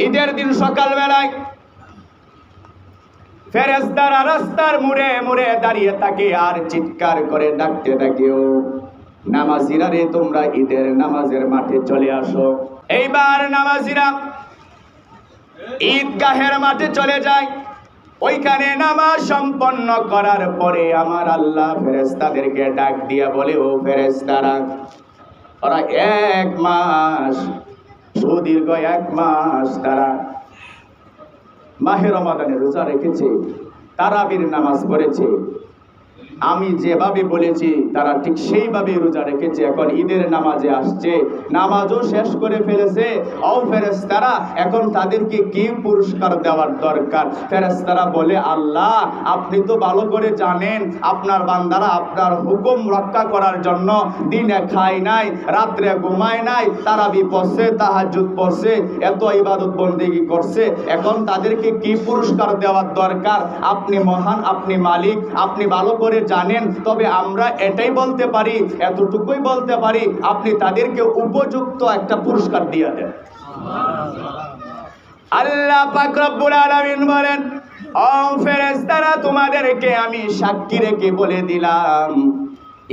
ঈদের দিন সকালবেলায় ফেরেশতারা রাস্তার মোড়ে মোড়ে দাঁড়িয়ে থাকে আর চিৎকার করে ডাকতে থাকে, ও নামাজিরা রে, তোমরা ঈদের নামাজের মাঠে চলে আসো। এইবার নামাজিরা ঈদগাহের মাঠে চলে যায়। ওইখানে নামাজ সম্পন্ন করার পরে আমার আল্লাহ ফেরেশতাদেরকে ডাক দিয়া বলে, ও ফেরেশতারা, ওরা 1 মাস, সুদীর্ঘ 1 মাস তারা মাহে রমাদানে রোজা রেখেছে, তারাবির নামাজ পড়েছে, আমি যেভাবে বলেছি তারা ঠিক সেইভাবে রোজা রেখেছে। এখন ঈদের নামাজে আসছে, নামাজও শেষ করে ফেলেছে। ও ফেরেশতারা, এখন তাদেরকে কি পুরস্কার দেওয়ার দরকার? ফেরেশতারা বলে, আল্লাহ আপনি তো ভালো করে জানেন আপনার বান্দারা আপনার হুকুম রক্ষা করার জন্য দিনে খায় নাই, রাত্রে ঘুমায় নাই, তারাবি পড়ছে, তাহাজ্জুদ পড়ছে, এত ইবাদত বন্দেগী করছে, এখন তাদেরকে কি পুরস্কার দেওয়ার দরকার? আপনি মহান, আপনি মালিক, আপনি ভালো করে জানেন। তবে আমরা এটাই বলতে পারি, এতটুকুই বলতে পারি, আপনি তাদেরকে উপযুক্ত একটা পুরস্কার দিয়ে দেন। আল্লাহ পাক রব্বুল আলামিন বলেন, ও ফেরেশতারা, তোমাদেরকে আমি সাক্ষী রেখে বলে দিলাম,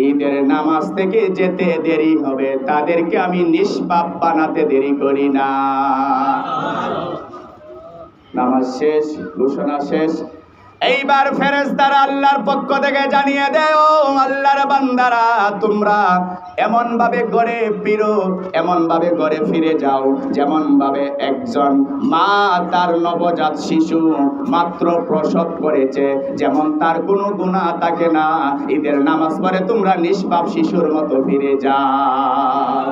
ঈদের নামাজ থেকে যেতে দেরি হবে, তাদেরকে আমি নিষ্পাপ বানাতে দেরি করি না। নামাজ শেষ, ঘোষণা শেষ। এইবার ফেরেশতারা আল্লাহর পক্ষ থেকে জানিয়ে দেয়, ও আল্লাহর বান্দারা, তোমরা এমন ভাবে ঘরে ফিরো, এমন ভাবে ঘরে ফিরে যাও যেমন ভাবে একজন মা তার নবজাত শিশু মাত্র প্রসব করেছে, যেমন তার কোনো গুনাহ থাকে না, ঈদের নামাজ পড়ে তোমরা নিষ্পাপ শিশুর মতো ফিরে যাও।